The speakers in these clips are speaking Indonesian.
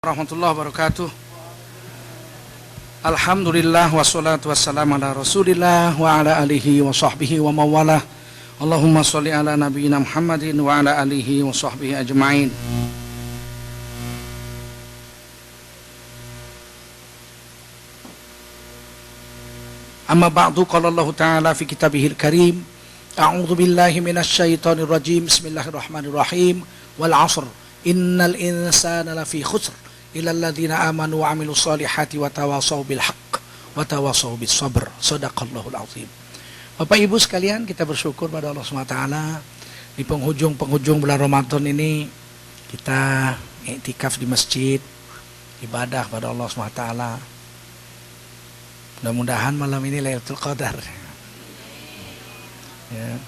Warahmatullahi wabarakatuh. Alhamdulillah wassalatu wassalamu ala Rasulillah wa ala alihi wa sahbihi wa mawalah. Allahumma sholli ala nabiyyina Muhammadin wa ala alihi wa sahbihi ajma'in. Amma ba'du, qala Allah Ta'ala fi kitabihil karim, a'udzu billahi minasy syaithanir rajim, bismillahirrahmanirrahim, wal 'ashr innal insana lafi khusr illal ladzina amanu wa 'amilus solihati wa tawassaw bil haqq wa tawassaw bis sabr. Shadaqallahul azim. Bapak Ibu sekalian, kita bersyukur pada Allah SWT di penghujung bulan Ramadan ini kita iktikaf di masjid, ibadah pada Allah SWT. Mudah-mudahan malam ini Lailatul Qadar. Ya.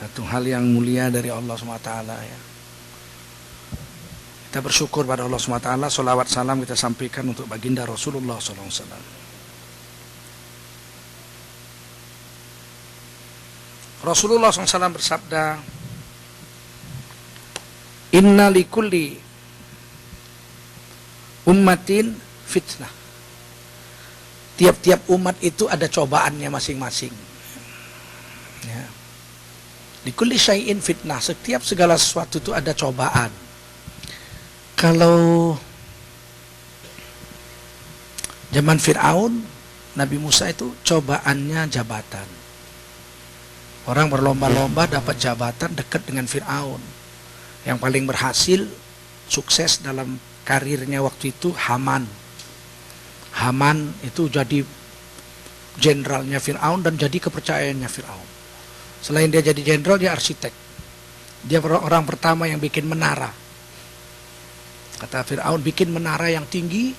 Satu hal yang mulia dari Allah SWT, ya. Kita bersyukur pada Allah SWT. Sholawat salam kita sampaikan untuk baginda Rasulullah SAW. Rasulullah SAW bersabda, inna likulli ummatin fitnah. Tiap-tiap umat itu ada cobaannya masing-masing. Ya. Likulli syai'in fitnah. Setiap segala sesuatu itu ada cobaan. Kalau zaman Fir'aun, Nabi Musa itu cobaannya jabatan. Orang berlomba-lomba dapat jabatan dekat dengan Fir'aun. Yang paling berhasil, sukses dalam karirnya waktu itu Haman. Haman itu jadi jenderalnya Fir'aun dan jadi kepercayaannya Fir'aun. Selain dia jadi jenderal, dia arsitek. Dia orang pertama yang bikin menara. Kata Fir'aun, bikin menara yang tinggi,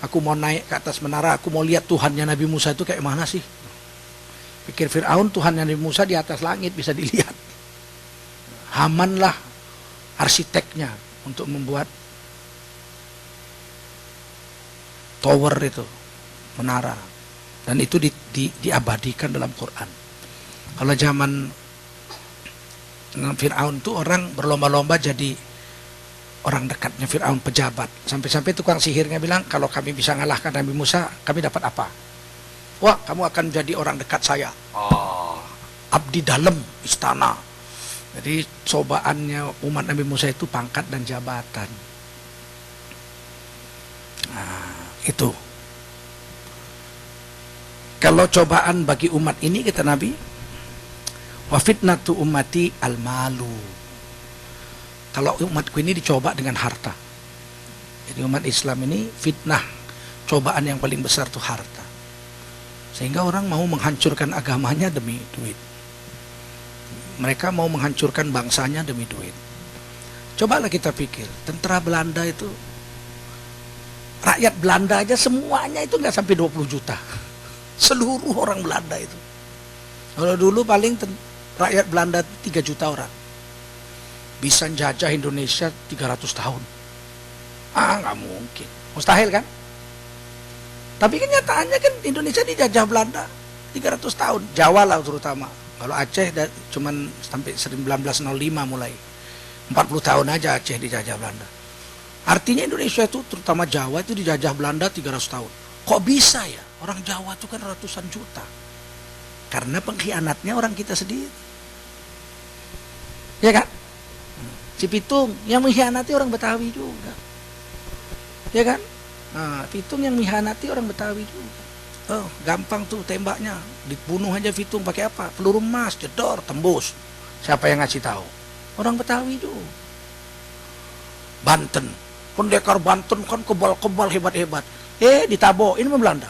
aku mau naik ke atas menara, aku mau lihat Tuhannya Nabi Musa itu kayak mana sih. Pikir Fir'aun, Tuhannya Nabi Musa di atas langit bisa dilihat. Hamanlah arsiteknya untuk membuat tower itu, menara, dan itu diabadikan dalam Quran. Kalau zaman Fir'aun itu orang berlomba-lomba jadi orang dekatnya Fir'aun, pejabat. Sampai-sampai tukang sihirnya bilang, kalau kami bisa ngalahkan Nabi Musa, kami dapat apa? Wah, kamu akan jadi orang dekat saya. Abdi dalam istana. Jadi cobaannya umat Nabi Musa itu pangkat dan jabatan. Nah, itu. Kalau cobaan bagi umat ini, kata Nabi, wa fitnatu ummati al-malu. Kalau umatku ini dicoba dengan harta. Jadi umat Islam ini fitnah, cobaan yang paling besar itu harta. Sehingga orang mau menghancurkan agamanya demi duit. Mereka mau menghancurkan bangsanya demi duit. Cobalah kita pikir, tentara Belanda itu, rakyat Belanda aja semuanya itu nggak sampai 20 juta. Seluruh orang Belanda itu. Kalau dulu paling rakyat Belanda 3 juta orang. Bisa jajah Indonesia 300 tahun. Nggak mungkin. Mustahil kan? Tapi kenyataannya kan Indonesia dijajah Belanda 300 tahun. Jawa lah terutama. Kalau Aceh cuman sampai 1905 mulai. 40 tahun aja Aceh dijajah Belanda. Artinya Indonesia itu, terutama Jawa itu dijajah Belanda 300 tahun. Kok bisa ya? Orang Jawa itu kan ratusan juta. Karena pengkhianatnya orang kita sendiri. Ya kan? Si Pitung yang mengkhianati orang Betawi juga. Ya kan? Nah, Pitung yang mengkhianati orang Betawi juga. Oh, gampang tuh tembaknya. Dibunuh aja Pitung pakai apa? Peluru emas, jedor, tembus. Siapa yang ngasih tahu? Orang Betawi juga. Banten, pendekar Banten kan kebal-kebal hebat-hebat. Ditabokin sama Belanda.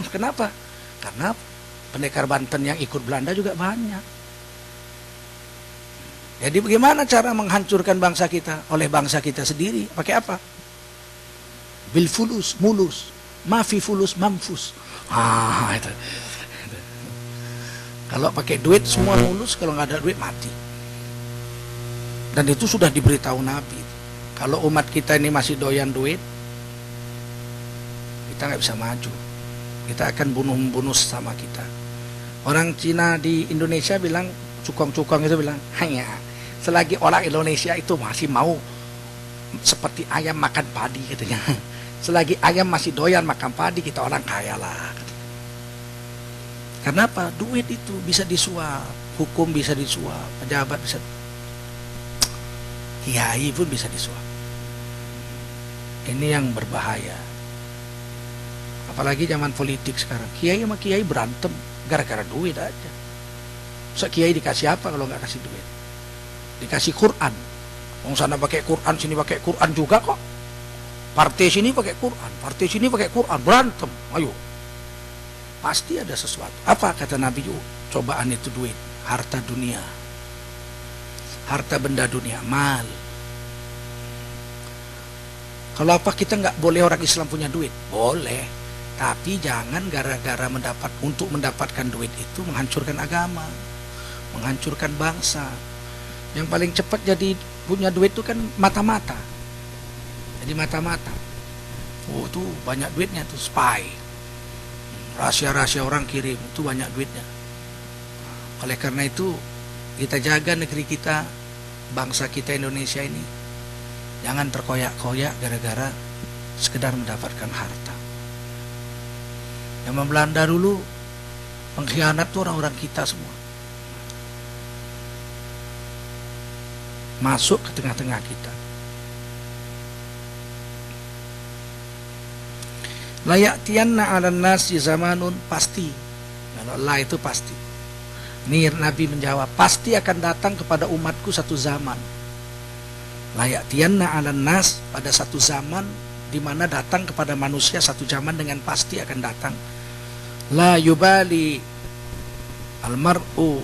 Kenapa? Karena pendekar Banten yang ikut Belanda juga banyak. Jadi bagaimana cara menghancurkan bangsa kita? Oleh bangsa kita sendiri. Pakai apa? Bil fulus, mulus. Mafi fulus, mamfus. Itu. Kalau pakai duit semua mulus, kalau nggak ada duit mati. Dan itu sudah diberitahu Nabi. Kalau umat kita ini masih doyan duit, kita nggak bisa maju. Kita akan bunuh-bunuh sama kita. Orang Cina di Indonesia bilang, cukong-cukong itu bilang, hanya selagi orang Indonesia itu masih mau seperti ayam makan padi katanya. Selagi ayam masih doyan makan padi, kita orang kaya lah. Kenapa? Duit itu bisa disuap, hukum bisa disuap, pejabat bisa, kiai pun bisa disuap. Ini yang berbahaya. Apalagi zaman politik sekarang, kiai sama kiai berantem gara-gara duit aja. So, kiai dikasih apa kalau nggak kasih duit? Dikasih Quran. Wong sana pakai Quran, sini pakai Quran juga kok. Partai sini pakai Quran, partai sini pakai Quran, berantem. Ayo, pasti ada sesuatu. Apa kata Nabi? Cobaan itu duit, harta dunia, harta benda dunia, mal. Kalau apa kita nggak boleh orang Islam punya duit? Boleh, tapi jangan gara-gara untuk mendapatkan duit itu menghancurkan agama, menghancurkan bangsa. Yang paling cepat jadi punya duit itu kan mata-mata. Jadi mata-mata. Oh tuh banyak duitnya tuh, spy. Rahasia-rahasia orang kirim, itu banyak duitnya. Oleh karena itu kita jaga negeri kita, bangsa kita Indonesia ini. Jangan terkoyak-koyak gara-gara sekedar mendapatkan harta. Yang Belanda dulu pengkhianat tuh orang-orang kita semua. Masuk ke tengah-tengah kita. Layatianna 'alan nasi zamanun, pasti. Kalau la itu pasti. Ini Nabi menjawab, pasti akan datang kepada umatku satu zaman. Layatianna 'alan nas, pada satu zaman di mana datang kepada manusia satu zaman dengan pasti akan datang. La yubali almar'u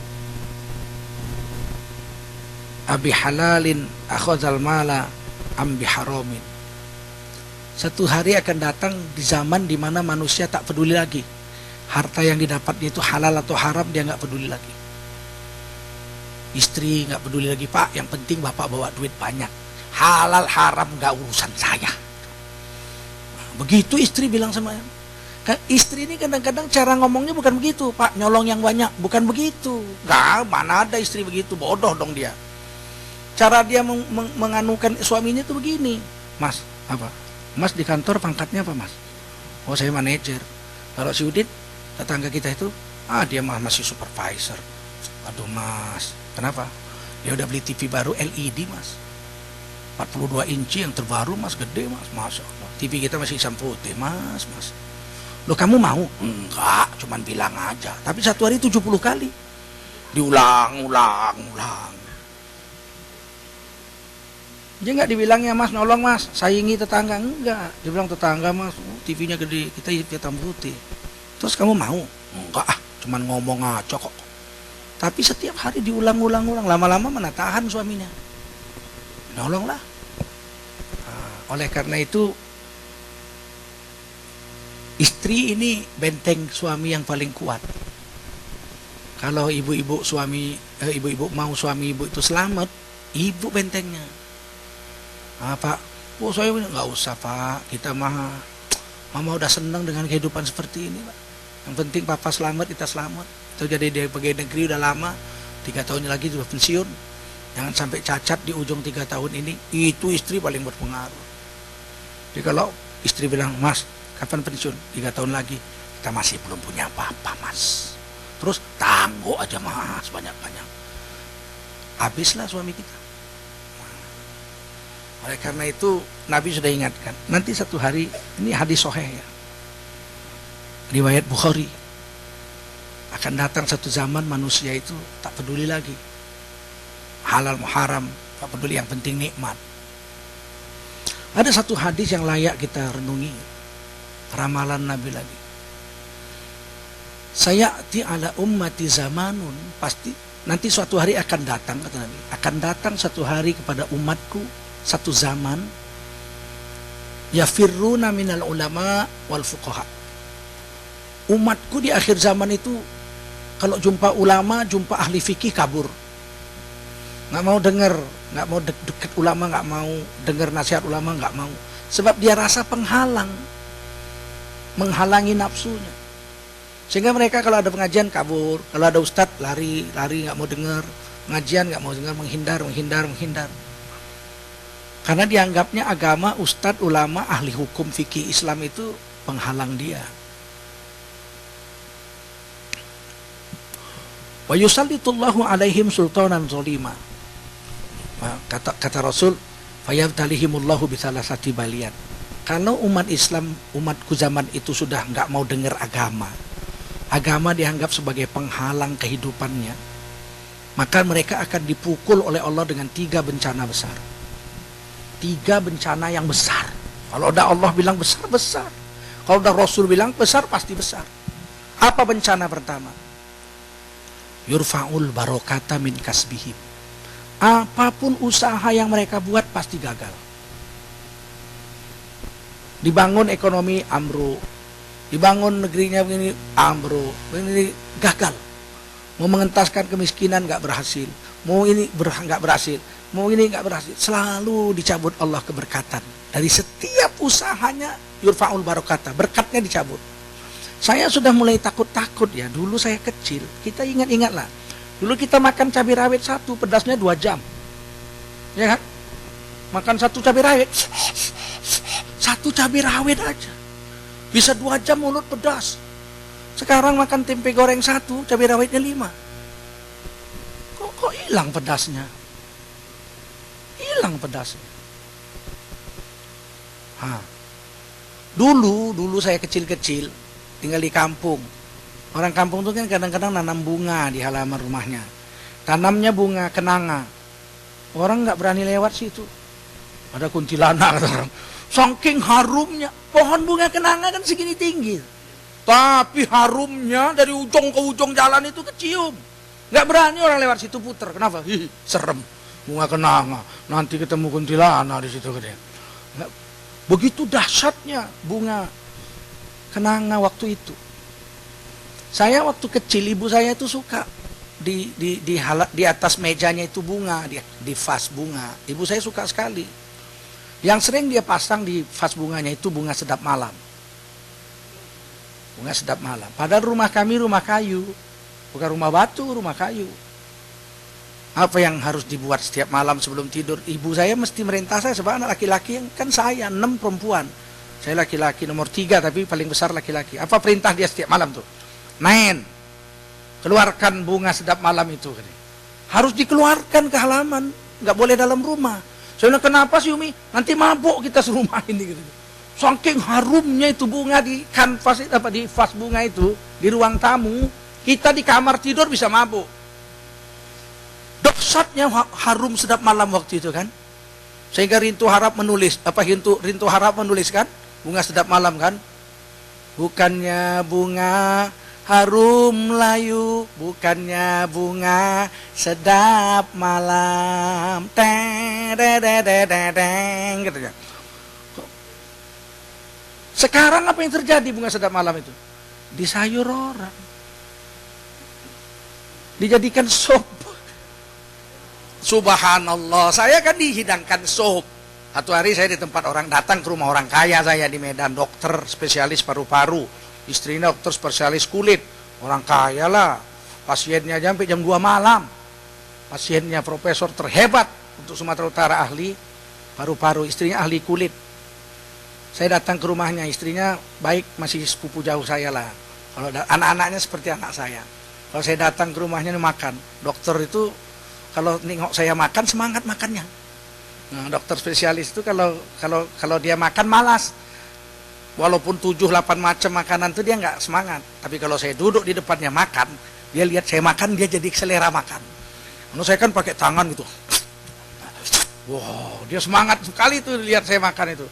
abi halalin akhadzal mala am biharamin. Satu hari akan datang di zaman di mana manusia tak peduli lagi harta yang didapatnya itu halal atau haram, dia nggak peduli lagi. Istri nggak peduli lagi, Pak, yang penting Bapak bawa duit banyak, halal haram nggak urusan saya. Begitu istri bilang sama yang istri ini kadang-kadang cara ngomongnya bukan begitu, Pak, nyolong yang banyak, bukan begitu. Nggak, mana ada istri begitu, bodoh dong dia. Cara dia menganukan suaminya itu begini, Mas, apa? Mas di kantor pangkatnya apa, Mas? Oh, saya manajer. Kalau si Udin, tetangga kita itu, dia masih supervisor. Aduh, Mas, kenapa? Dia udah beli TV baru LED, Mas. 42 inci yang terbaru, Mas, gede, Mas. Masya Allah. TV kita masih hitam putih, Mas. Loh, kamu mau? Enggak, cuman bilang aja. Tapi satu hari 70 kali. Diulang. Dia nggak dibilangnya, Mas, nolong, Mas, saingi tetangga. Enggak, dia bilang tetangga, Mas, TV-nya gede, kita hitam putih. Terus kamu mau? Enggak, cuman ngomong aja kok. Tapi setiap hari diulang-ulang, lama-lama mana tahan suaminya. Nolonglah. Oleh karena itu, istri ini benteng suami yang paling kuat. Kalau ibu-ibu mau suami ibu itu selamat, ibu bentengnya. Pak, saya nggak usah, Pak, kita mama udah senang dengan kehidupan seperti ini, Pak. Yang penting Papa selamat, kita selamat. Itu jadi di pegawai negeri udah lama, 3 tahun lagi sudah pensiun. Jangan sampai cacat di ujung 3 tahun ini. Itu istri paling berpengaruh. Jadi kalau istri bilang, Mas, kapan pensiun? 3 tahun lagi. Kita masih belum punya apa-apa, Mas. Terus tangguh aja, Mas, banyak-banyak. Habislah suami kita. Oleh karena itu Nabi sudah ingatkan, nanti satu hari, ini hadis sahih ya, riwayat Bukhari, akan datang satu zaman manusia itu tak peduli lagi halal haram, tak peduli, yang penting nikmat. Ada satu hadis yang layak kita renungi, ramalan Nabi lagi. Sayati ala ummati zamanun, pasti nanti suatu hari akan datang, kata Nabi, akan datang satu hari kepada umatku, satu zaman, yafirruna minal ulama wal fuqaha. Umatku di akhir zaman itu kalau jumpa ulama, jumpa ahli fikih, kabur. Nggak mau dengar, nggak mau dekat ulama, nggak mau dengar nasihat ulama, nggak mau. Sebab dia rasa penghalang, menghalangi nafsunya. Sehingga mereka kalau ada pengajian kabur, kalau ada ustadz lari nggak mau dengar pengajian, nggak mau dengar, menghindar. Karena dianggapnya agama, ustadz, ulama, ahli hukum fikih Islam itu penghalang dia. Wa yusallitullahu alaihim sultanan zalima. Kata Rasul, fayabtalihimullahu bisalasati balian. Kalau umat Islam, umatku zaman itu sudah nggak mau dengar agama, agama dianggap sebagai penghalang kehidupannya, maka mereka akan dipukul oleh Allah dengan 3 bencana besar. 3 bencana yang besar. Kalau udah Allah bilang besar, besar. Kalau udah Rasul bilang besar, pasti besar. Apa bencana pertama? Yurfa'ul barokata min kasbihim. Apapun usaha yang mereka buat pasti gagal. Dibangun ekonomi ambruk, dibangun negerinya begini ambruk, ini gagal. Mau mengentaskan kemiskinan nggak berhasil, mau ini nggak berhasil, mau ini nggak berhasil. Selalu dicabut Allah keberkatan dari setiap usahanya. Yurfa'ul barokata, berkatnya dicabut. Saya sudah mulai takut-takut ya. Dulu saya kecil, kita ingat-ingat lah. Dulu kita makan cabai rawit 1, pedasnya 2 jam, ya kan? Makan 1 cabai rawit, 1 cabai rawit aja bisa 2 jam mulut pedas. Sekarang makan tempe goreng 1, cabai rawitnya 5. Kok hilang pedasnya? Hilang pedasnya. Dulu saya kecil-kecil tinggal di kampung. Orang kampung itu kan kadang-kadang nanam bunga di halaman rumahnya. Tanamnya bunga kenanga. Orang nggak berani lewat situ. Ada kuntilanak kata orang. Saking harumnya, pohon bunga kenanga kan segini tinggi. Tapi harumnya dari ujung ke ujung jalan itu kecium. Nggak berani orang lewat situ puter. Kenapa? Serem. Bunga kenanga. Nanti ketemu kuntilanak di situ katanya. Begitu dahsyatnya bunga kenanga waktu itu. Saya waktu kecil, ibu saya itu suka di atas mejanya itu bunga, di vas bunga. Ibu saya suka sekali. Yang sering dia pasang di vas bunganya itu bunga sedap malam. Bunga sedap malam. Padahal rumah kami rumah kayu, bukan rumah batu, rumah kayu. Apa yang harus dibuat setiap malam sebelum tidur? Ibu saya mesti merintah saya sebagai anak laki-laki, yang kan saya 6 perempuan. Saya laki-laki nomor 3 tapi paling besar laki-laki. Apa perintah dia setiap malam tuh? Main, keluarkan bunga sedap malam itu. Harus dikeluarkan ke halaman, nggak boleh dalam rumah. Saya bilang, kenapa sih Umi? Nanti mabuk kita serumah ini. Gitu. Saking harumnya itu bunga di kanvas, di vas bunga itu, di ruang tamu, kita di kamar tidur bisa mabuk. Dahsyatnya harum sedap malam waktu itu kan. Sehingga Rintu Harap menulis, Rintu Harap menuliskan bunga sedap malam kan. Bukannya bunga harum layu, bukannya bunga sedap malam. Teng gitu ya. Sekarang apa yang terjadi bunga sedap malam itu? Disayur orang. Dijadikan sop. Subhanallah, saya kan dihidangkan sop. Satu hari saya di tempat orang, datang ke rumah orang kaya saya di Medan, dokter spesialis paru-paru, istrinya dokter spesialis kulit, orang kaya lah. Pasiennya sampai jam 2 malam. Pasiennya profesor terhebat untuk Sumatera Utara, ahli paru-paru, istrinya ahli kulit. Saya datang ke rumahnya, istrinya baik, masih sepupu jauh saya lah. Kalau anak-anaknya seperti anak saya. Kalau saya datang ke rumahnya makan, dokter itu kalau nengok saya makan semangat makannya. Nah, dokter spesialis itu kalau dia makan malas. Walaupun 7-8 macam makanan itu dia nggak semangat. Tapi kalau saya duduk di depannya makan, dia lihat saya makan, dia jadi selera makan. Lalu saya kan pakai tangan gitu. Wow, dia semangat sekali tuh lihat saya makan itu.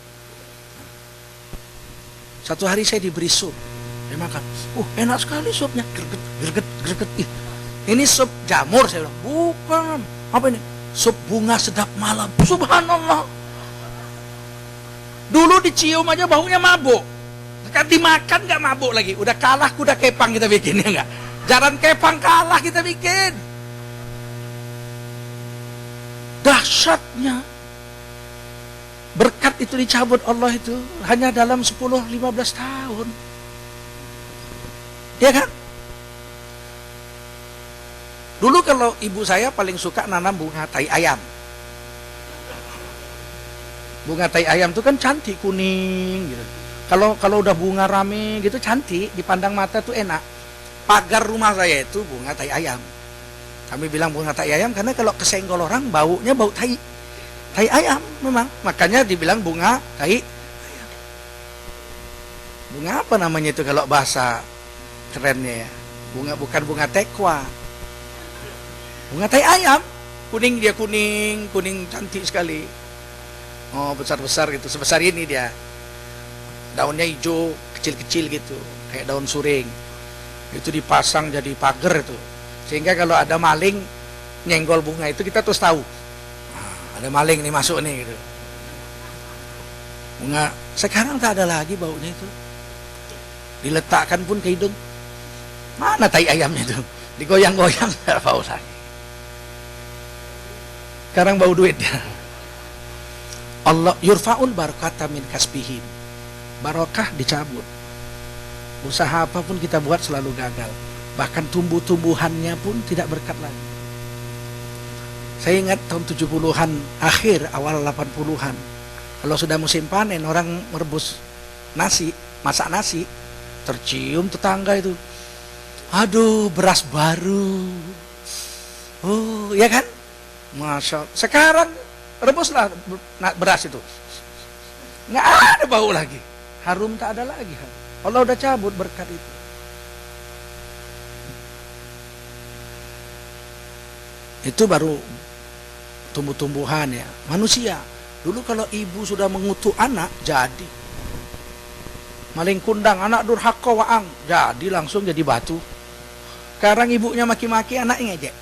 Satu hari saya diberi sup, saya makan. Enak sekali supnya, greget. Ini sup jamur, saya bilang. Bukan. Apa ini? Sup bunga sedap malam. Subhanallah. Dulu dicium aja baunya mabuk. Sekarang dimakan nggak mabuk lagi. Udah kalah kuda kepang kita bikin, ya nggak? Jaran kepang kalah kita bikin. Dahsyatnya. Berkat itu dicabut Allah itu hanya dalam 10-15 tahun. Ya kan? Dulu kalau ibu saya paling suka nanam bunga tai ayam. Bunga tai ayam tuh kan cantik, kuning gitu. Kalau udah bunga rame gitu cantik, dipandang mata tuh enak. Pagar rumah saya itu bunga tai ayam. Kami bilang bunga tai ayam karena kalau kesenggol orang baunya bau tai ayam memang. Makanya dibilang bunga tai ayam. Bunga apa namanya itu kalau bahasa kerennya ya? Bunga bukan bunga tekwa. Bunga tai ayam. Kuning, dia kuning cantik sekali. Oh, besar-besar gitu, sebesar ini dia. Daunnya hijau, kecil-kecil gitu, kayak daun suring. Itu dipasang jadi pagar itu. Sehingga kalau ada maling nyenggol bunga itu kita terus tahu. Ada maling nih masuk nih gitu. Bunga sekarang tak ada lagi baunya itu. Diletakkan pun ke hidung. Mana tai ayamnya itu? Digoyang-goyang enggak bau lagi. Sekarang bau duit ya. Allah yurfa'ul barakata min kasbihim. Barokah dicabut. Usaha apapun kita buat selalu gagal. Bahkan tumbuh-tumbuhannya pun tidak berkat lagi. Saya ingat tahun 70-an akhir, awal 80-an. Kalau sudah musim panen, orang merebus nasi, masak nasi, tercium tetangga itu. Aduh, beras baru. Oh, ya kan? Masya Allah. Sekarang rebuslah beras itu, nggak ada bau lagi, harum tak ada lagi. Allah udah cabut berkat itu. Itu baru tumbuh-tumbuhan ya. Manusia dulu kalau ibu sudah mengutuk anak jadi maling kundang, anak durhaka waang, jadi langsung jadi batu. Sekarang ibunya maki-maki, anaknya ngejek.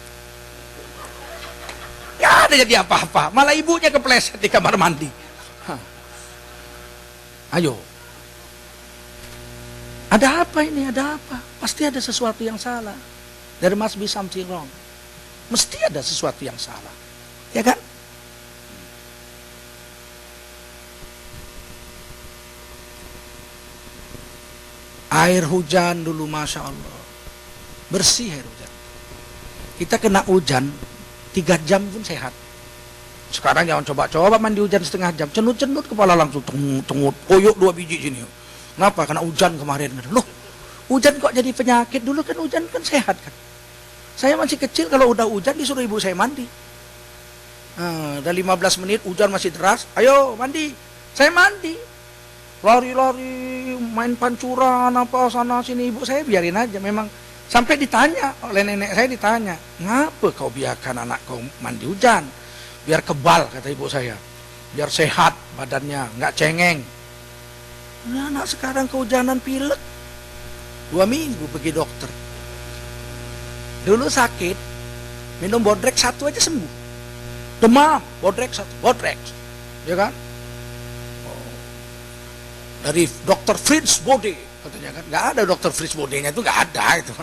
Gak ada jadi apa-apa, malah ibunya kepleset di kamar mandi. Ayo, ada apa ini? Ada apa? Pasti ada sesuatu yang salah. There must be something wrong. Mesti ada sesuatu yang salah, ya kan? Air hujan dulu Masya Allah bersih air hujan. Kita kena hujan 3 jam pun sehat. Sekarang jangan coba-coba mandi hujan setengah jam, cenut-cenut kepala langsung tengut, koyok 2 biji sini. Kenapa? Karena hujan kemarin. Loh, hujan kok jadi penyakit? Dulu kan hujan kan sehat kan. Saya masih kecil kalau udah hujan disuruh ibu saya mandi. Udah 15 menit hujan masih deras, ayo mandi. Saya mandi. Lari-lari, main pancuran apa sana sini, ibu saya biarin aja. Memang sampai ditanya oleh nenek saya, ditanya, ngapa kau biarkan anak kau mandi hujan? Biar kebal, kata ibu saya, biar sehat badannya, nggak cengeng. Nah, anak sekarang kehujanan pilek, 2 minggu pergi dokter. Dulu sakit, minum bodrek 1 aja sembuh. Demam, bodrek 1, bodrek, ya kan? Dari dokter Fritz Bode katanya kan, nggak ada dokter Fritz Bode-nya itu, nggak ada itu.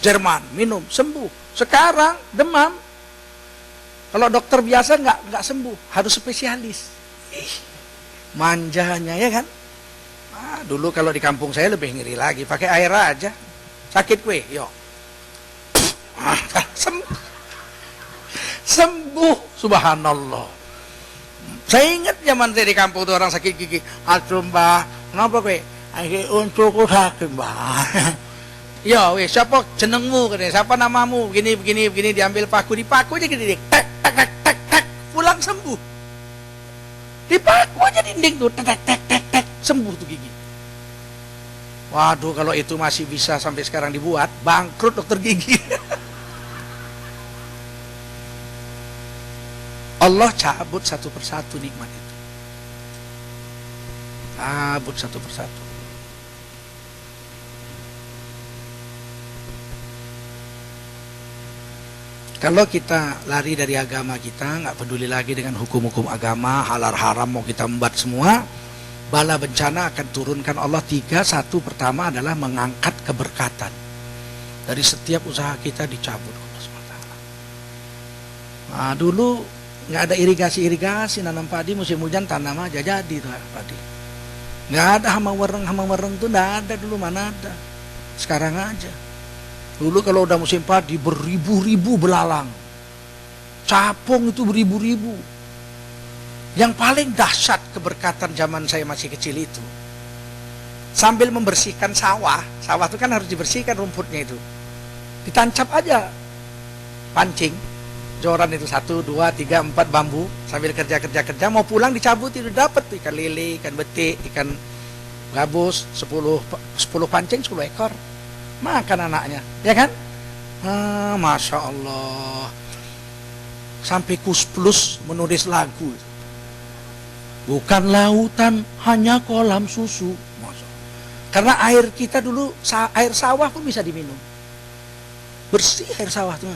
Jerman, minum sembuh. Sekarang demam, kalau dokter biasa nggak sembuh, harus spesialis. Manjanya ya kan. Dulu kalau di kampung saya lebih ngeri lagi, pakai air aja, sakit kue, yo, sembuh, subhanallah. Saya ingat zaman saya di kampung tuh orang sakit gigi, aduh mbah, kenapa kue? Akhir untukku sakit mbah. Ya, weh, siapa jenengmu katanya, siapa namamu, begini, diambil paku, dipaku aja gini, tak, pulang sembuh. Dipaku aja dinding tuh, tak, sembuh tuh gigi. Waduh, kalau itu masih bisa sampai sekarang dibuat, bangkrut dokter gigi. Allah cabut satu persatu nikmat itu. Cabut satu persatu. Kalau kita lari dari agama kita, nggak peduli lagi dengan hukum-hukum agama, halal haram mau kita membuat semua, bala bencana akan turunkan Allah 3. Satu pertama adalah mengangkat keberkatan. Dari setiap usaha kita dicabut Allah SWT. Nah, dulu nggak ada irigasi, nanam padi musim hujan tanam aja jadi tuh padi. Nggak ada hama wereng tuh nggak ada dulu, mana ada. Sekarang aja. Dulu kalau udah musim padi beribu-ribu belalang, capung itu beribu-ribu. Yang paling dahsyat keberkatan zaman saya masih kecil itu, sambil membersihkan sawah itu kan harus dibersihkan rumputnya itu, ditancap aja pancing, joran itu 1, 2, 3, 4 bambu, sambil kerja, mau pulang dicabut itu dapat ikan lele, ikan betik, ikan gabus, 10 pancing 10 ekor, makan anaknya, ya kan? Masya Allah, sampai Kus Plus menulis lagu, bukan lautan hanya kolam susu. Karena air kita dulu, air sawah pun bisa diminum, bersih air sawah tuh.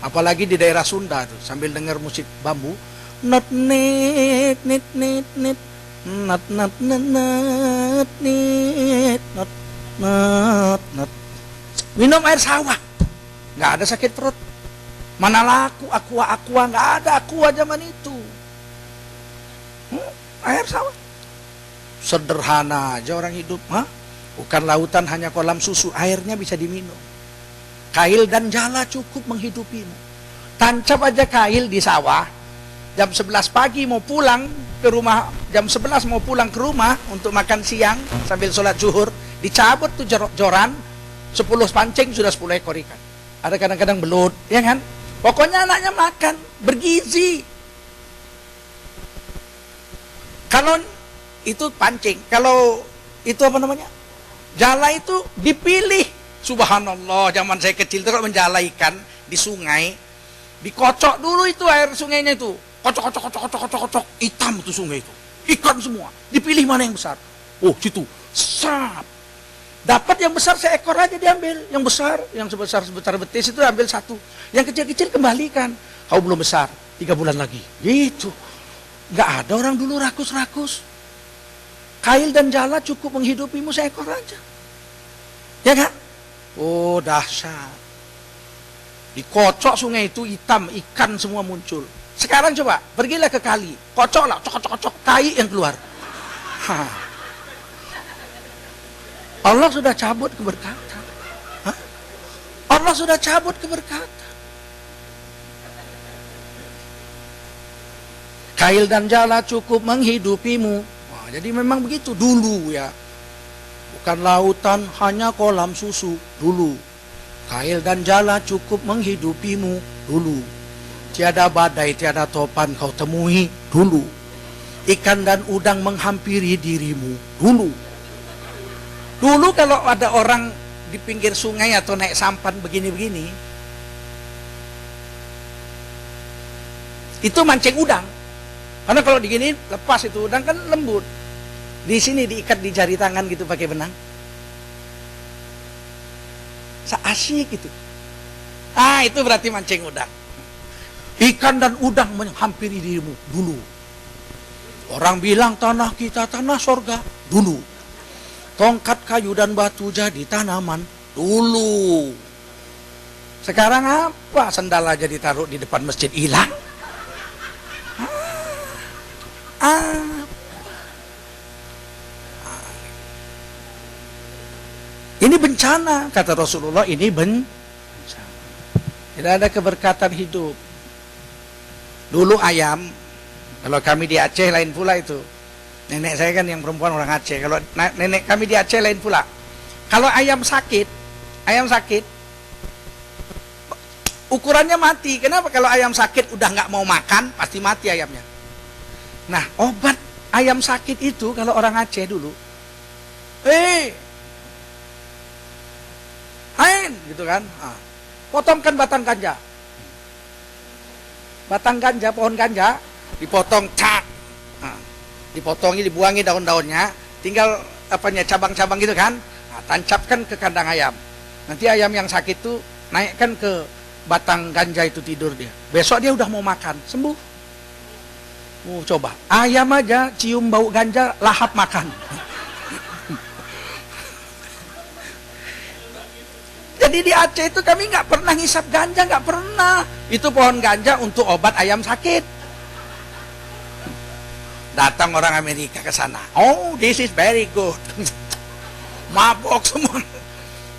Apalagi di daerah Sunda tuh, sambil dengar musik bambu, not nit nit nit nit, not not not not nit not not not, minum air sawah, nggak ada sakit perut. Mana laku aqua, nggak ada aqua zaman itu. Air sawah, sederhana aja orang hidup. Bukan lautan hanya kolam susu, airnya bisa diminum. Kail dan jala cukup menghidupimu. Tancap aja kail di sawah, jam 11 pagi mau pulang ke rumah, jam 11 mau pulang ke rumah untuk makan siang sambil sholat zuhur, dicabut tuh joran, 10 pancing sudah 10 ekor ikan. Ada kadang-kadang belut, ya kan? Pokoknya anaknya makan, bergizi. Kalau itu pancing, kalau itu apa namanya? Jala itu dipilih. Subhanallah, zaman saya kecil itu kalau menjala ikan di sungai, dikocok dulu itu air sungainya itu. Kocok, hitam itu sungai itu. Ikan semua, dipilih mana yang besar. Oh, situ. Sap. Dapat yang besar seekor aja diambil, yang besar, yang sebesar betis itu ambil 1. Yang kecil-kecil kembalikan. Kau belum besar, 3 bulan lagi. Gitu. Nggak ada orang dulu rakus-rakus. Kail dan jala cukup menghidupimu seekor aja. Ya kan? Oh, dahsyat. Dikocok sungai itu hitam, ikan semua muncul. Sekarang coba, pergilah ke kali, kocoklah, cocok, tai yang keluar. Allah sudah cabut keberkatan. Allah sudah cabut keberkatan. Kail dan jala cukup menghidupimu. Jadi memang begitu dulu ya. Bukan lautan hanya kolam susu dulu. Kail dan jala cukup menghidupimu dulu. Tiada badai, tiada topan kau temui dulu. Ikan dan udang menghampiri dirimu dulu. Dulu kalau ada orang di pinggir sungai atau naik sampan begini-begini, itu mancing udang. Karena kalau digini lepas itu udang kan lembut. Di sini diikat di jari tangan gitu pakai benang. Seasyik gitu. Itu berarti mancing udang. Ikan dan udang menghampiri dirimu dulu. Orang bilang tanah kita tanah sorga dulu. Tongkat kayu dan batu jadi tanaman dulu. Sekarang apa? Sendal aja ditaruh di depan masjid hilang. Ini bencana, kata Rasulullah, ini bencana. Tidak ada keberkatan hidup. Dulu ayam, kalau kami di Aceh lain pula itu. Nenek saya kan yang perempuan orang Aceh. Kalau nenek kami di Aceh lain pula. Kalau ayam sakit, ukurannya mati. Kenapa? Kalau ayam sakit udah nggak mau makan, pasti mati ayamnya. Nah, obat ayam sakit itu kalau orang Aceh dulu, gitu kan, potongkan batang ganja, pohon ganja, dipotong, dipotongin, dibuangi daun-daunnya, tinggal cabang-cabang gitu kan, tancapkan ke kandang ayam. Nanti ayam yang sakit tuh naikkan ke batang ganja itu, tidur dia. Besok dia udah mau makan, sembuh. Coba, ayam aja cium bau ganja, lahap makan. Jadi di Aceh itu kami nggak pernah ngisap ganja, nggak pernah. Itu pohon ganja untuk obat ayam sakit. Datang orang Amerika ke sana. Oh, this is very good. Mabok semua.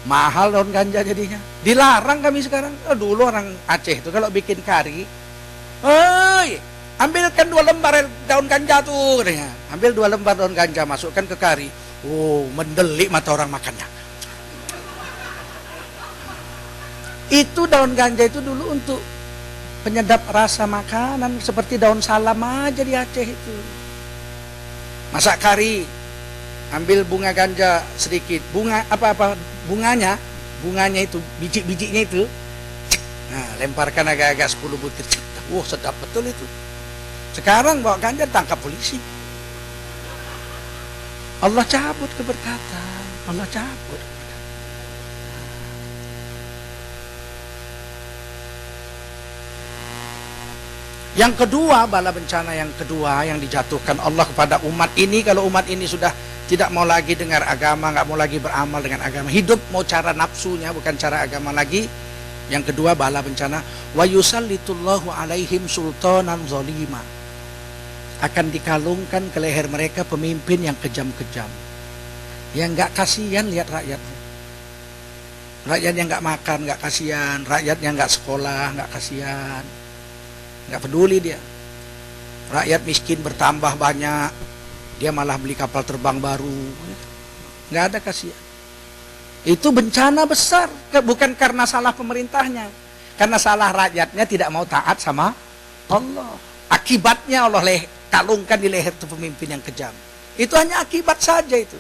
Mahal daun ganja jadinya. Dilarang kami sekarang. Dulu orang Aceh itu kalau bikin kari, ambilkan 2 lembar daun ganja tuh, katanya. Ambil 2 lembar daun ganja, masukkan ke kari. Oh, mendelik mata orang makannya. Itu daun ganja itu dulu untuk penyedap rasa makanan, seperti daun salam aja di Aceh itu. Masak kari, ambil bunga ganja sedikit, bunganya itu, biji-bijinya itu, nah lemparkan agak-agak 10 butir. Wah, sedap betul itu. Sekarang bawa ganja tangkap polisi. Allah cabut keberkatan, Allah cabut. Yang kedua, bala bencana yang kedua yang dijatuhkan Allah kepada umat ini, kalau umat ini sudah tidak mau lagi dengar agama, nggak mau lagi beramal dengan agama, hidup mau cara nafsunya bukan cara agama lagi. Yang kedua, bala bencana, wa yusallitullahu alaihim sultanan zalima. Akan dikalungkan ke leher mereka pemimpin yang kejam-kejam, yang nggak kasihan lihat rakyatnya. Rakyat yang nggak makan nggak kasihan, rakyat yang nggak sekolah nggak kasihan, nggak peduli dia. Rakyat miskin bertambah banyak, dia malah beli kapal terbang baru, nggak ada kasihan. Itu bencana besar, bukan karena salah pemerintahnya, karena salah rakyatnya tidak mau taat sama Allah. Akibatnya Allah kalungkan di leher itu pemimpin yang kejam. Itu hanya akibat saja itu.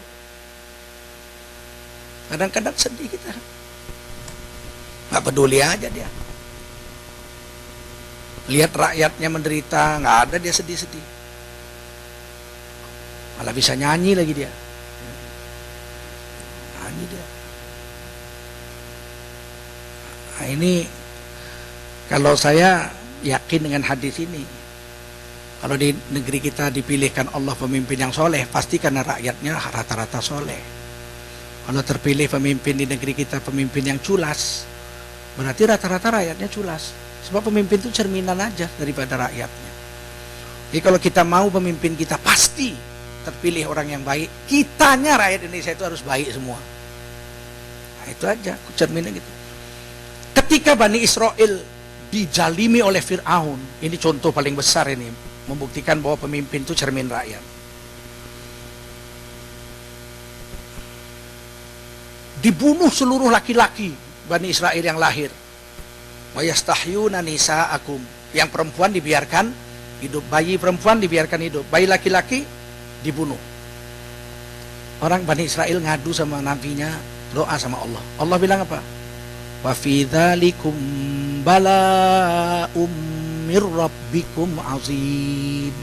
Kadang-kadang sedih kita, nggak peduli aja dia. Lihat rakyatnya menderita, nggak ada dia sedih-sedih. Malah bisa nyanyi lagi dia. Nyanyi dia. Nah, ini kalau saya yakin dengan hadis ini, kalau di negeri kita dipilihkan Allah pemimpin yang soleh, pasti karena rakyatnya rata-rata soleh. Kalau terpilih pemimpin di negeri kita pemimpin yang culas, berarti rata-rata rakyatnya culas. Sebab pemimpin itu cerminan aja daripada rakyatnya. Jadi kalau kita mau pemimpin kita pasti terpilih orang yang baik, kitanya rakyat Indonesia itu harus baik semua. Nah, itu aja cerminan gitu. Ketika Bani Israel dijalimi oleh Fir'aun, ini contoh paling besar ini, membuktikan bahwa pemimpin itu cermin rakyat. Dibunuh seluruh laki-laki Bani Israel yang lahir. Wa yastahyuna nisa'akum, yang perempuan dibiarkan hidup, bayi perempuan dibiarkan hidup, bayi laki-laki dibunuh. Orang Bani Israel ngadu sama nabinya, doa sama Allah. Allah bilang apa? Wa fi dzalikum bala'um mir rabbikum azim.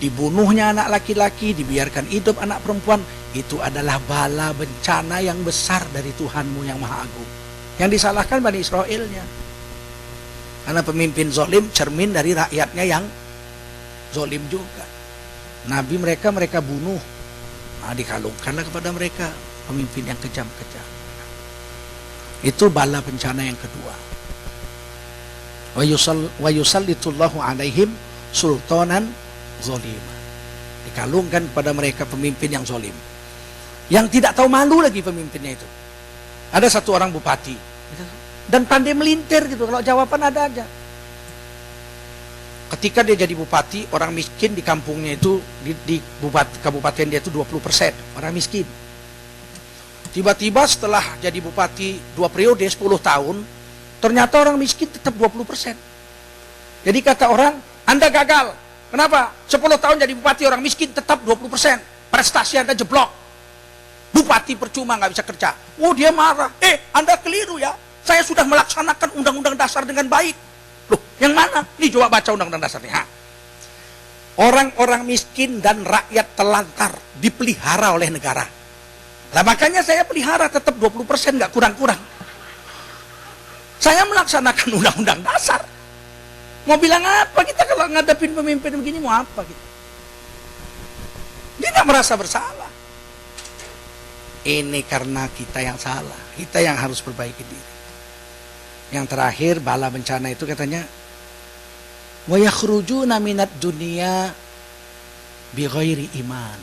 Dibunuhnya anak laki-laki, dibiarkan hidup anak perempuan, itu adalah bala bencana yang besar dari Tuhanmu yang Maha Agung. Yang disalahkan Bani Israelnya, karena pemimpin zalim cermin dari rakyatnya yang zalim juga. Nabi mereka bunuh, nah, dikalungkanlah kepada mereka pemimpin yang kejam-kejam. Itu bala bencana yang kedua. Wa yusallitullahu alaihim sultanan zalima. Dikalungkan kepada mereka pemimpin yang zalim, yang tidak tahu malu lagi pemimpinnya itu. Ada satu orang bupati dan pandai melintir gitu, kalau jawaban ada aja. Ketika dia jadi bupati, orang miskin di kampungnya itu di kabupaten dia itu 20% orang miskin. Tiba-tiba setelah jadi bupati 2 periode 10 tahun, ternyata orang miskin tetap 20%. Jadi kata orang, Anda gagal. Kenapa? 10 tahun jadi bupati orang miskin tetap 20%. Prestasi Anda jeblok. Bupati percuma nggak bisa kerja. Oh, dia marah. Anda keliru ya. Saya sudah melaksanakan undang-undang dasar dengan baik. Loh, yang mana? Nih coba baca undang-undang dasarnya. Orang-orang miskin dan rakyat telantar dipelihara oleh negara. Nah, makanya saya pelihara tetap 20%, nggak kurang-kurang. Saya melaksanakan undang-undang dasar. Mau bilang apa kita kalau ngadepin pemimpin begini, mau apa kita? Dia nggak merasa bersalah. Ini karena kita yang salah. Kita yang harus perbaiki diri. Yang terakhir, bala bencana itu katanya, wa yakhrujuna minad dunya bighairi iman.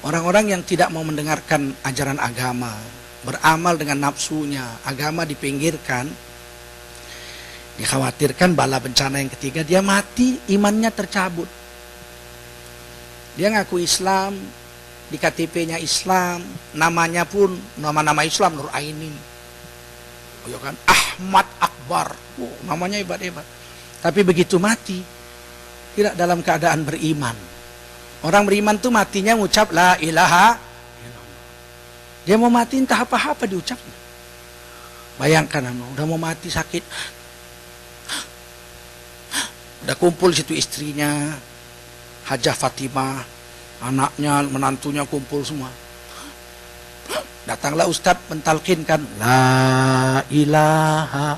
Orang-orang yang tidak mau mendengarkan ajaran agama, beramal dengan nafsunya, agama dipinggirkan, Dikhawatirkan bala bencana yang ketiga, dia mati, imannya tercabut. Dia ngaku Islam, di KTP-nya Islam, namanya pun nama-nama Islam, Nur Aini. Oh ya kan, Ahmad Akbar. Oh, namanya hebat-hebat. Tapi begitu mati, tidak dalam keadaan beriman. Orang beriman tuh matinya ngucap la ilaha illallah. Dia mau mati entah apa-apa diucapnya. Bayangkan udah mau mati sakit. Udah kumpul situ istrinya, Hajah Fatimah, anaknya, menantunya kumpul semua. Datanglah Ustadz mentalkinkan la ilaha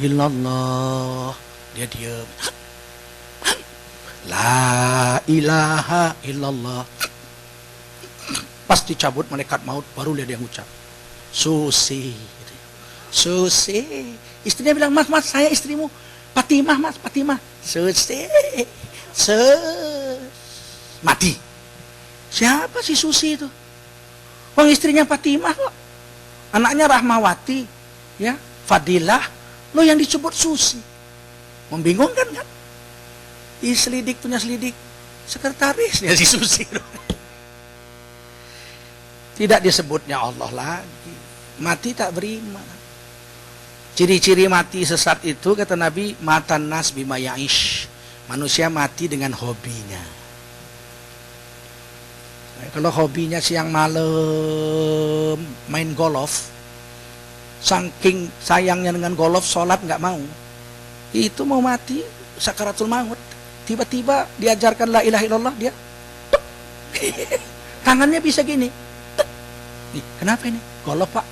illallah. Dia diam. La ilaha illallah. Pas dicabut malaikat maut, baru dia ngucap Susi. Susi. Istrinya bilang, mas saya istrimu. Fatimah mas, Fatimah. Susi. Mati. Siapa si Susi itu? Wong istrinya Fatimah kok. Anaknya Rahmawati, ya, Fadilah. Lo yang disebut Susi. Membingungkan kan? Selidik punya selidik. Sekretarisnya si Susi. Tidak disebutnya Allah lagi. Mati tak beriman. Ciri-ciri mati sesat itu kata Nabi, matan nas bima ya'ish. Manusia mati dengan hobinya. Nah, kalau hobinya siang malam main golf, saking sayangnya dengan golf, sholat nggak mau, itu mau mati sakaratul maut. Tiba-tiba diajarkan la ilaha illallah, dia tangannya bisa gini. Nih, kenapa ini? Golf pak.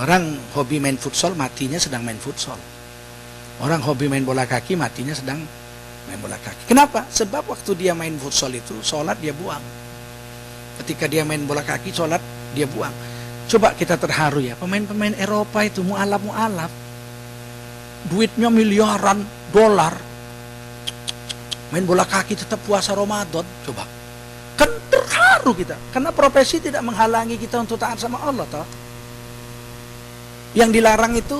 Orang hobi main futsal, matinya sedang main futsal. Orang hobi main bola kaki, matinya sedang main bola kaki. Kenapa? Sebab waktu dia main futsal itu, sholat dia buang. Ketika dia main bola kaki, sholat dia buang. Coba kita terharu ya, pemain-pemain Eropa itu mu'alaf, duitnya miliaran dolar, main bola kaki tetap puasa Ramadan. Coba, kan terharu kita, karena profesi tidak menghalangi kita untuk taat sama Allah toh. Yang dilarang itu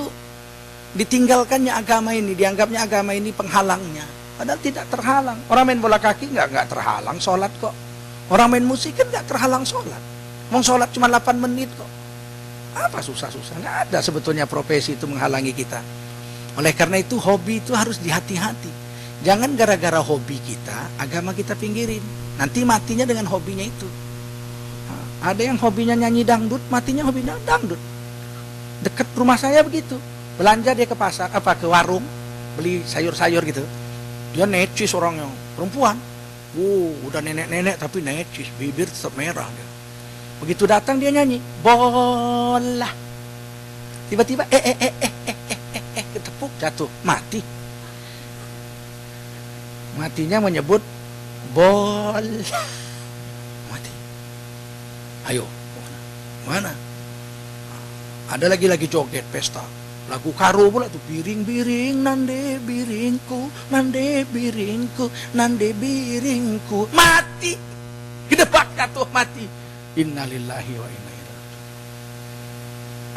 ditinggalkannya agama ini, dianggapnya agama ini penghalangnya, padahal tidak terhalang. Orang main bola kaki nggak terhalang sholat kok. Orang main musik kan nggak terhalang sholat. Mau sholat cuma 8 menit kok. Apa susah-susah? Nggak ada sebetulnya profesi itu menghalangi kita. Oleh karena itu hobi itu harus dihati-hati. Jangan gara-gara hobi kita, agama kita pinggirin. Nanti matinya dengan hobinya itu. Nah, ada yang hobinya nyanyi dangdut, matinya hobinya dangdut. Dekat rumah saya begitu. Belanja dia ke pasar, ke warung, beli sayur-sayur gitu. Dia necis orangnya, perempuan. Udah nenek-nenek tapi necis, bibir tetap merah dia. Begitu datang dia nyanyi, bola. Tiba-tiba ketepuk, jatuh, mati. Matinya menyebut bola. Mati. Ayo, mana? Ada lagi joget pesta. Lagu karo pula tuh, biring-biring nande biringku, nande biringku, nande biringku. Mati. Gedebak jatuh mati. Innalillahi wa inna ilaihi raji'un.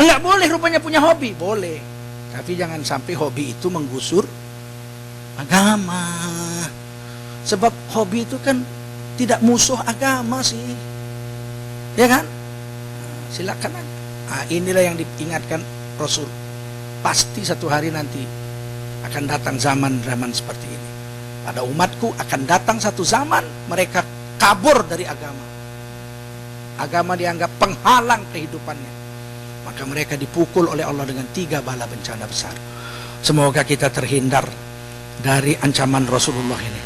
Enggak boleh rupanya punya hobi, boleh. Tapi jangan sampai hobi itu menggusur agama. Sebab hobi itu kan tidak musuh agama sih. Ya kan? Silakan aja. Inilah yang diingatkan Rasul. Pasti satu hari nanti akan datang zaman seperti ini. Pada umatku akan datang satu zaman mereka kabur dari agama. Agama dianggap penghalang kehidupannya. Maka mereka dipukul oleh Allah dengan 3 bala bencana besar. Semoga kita terhindar dari ancaman Rasulullah ini.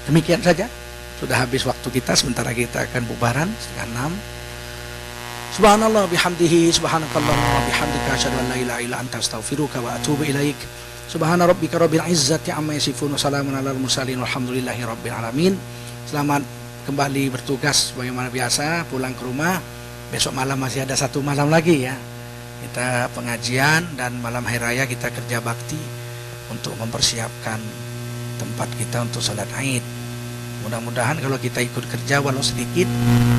Demikian saja. Sudah habis waktu kita. Sebentar lagi kita akan bubaran setengah 6. Subhanallah bihamdihi, subhanakallah wa bihamdika, asyhadu an la ilaha illa anta, astaghfiruka wa atubu ilaik. Subhana rabbika rabbil izzati amma yasifun, wa salamun alal mursalin, walhamdulillahi rabbil alamin. Selamat kembali bertugas bagaimana biasa, pulang ke rumah. Besok malam masih ada 1 malam lagi ya. Kita pengajian dan malam hari raya kita kerja bakti untuk mempersiapkan tempat kita untuk salat Aid. Mudah-mudahan kalau kita ikut kerja walau sedikit,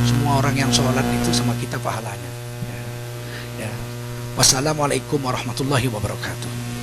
semua orang yang sholat itu sama kita pahalanya. Ya. Wassalamualaikum warahmatullahi wabarakatuh.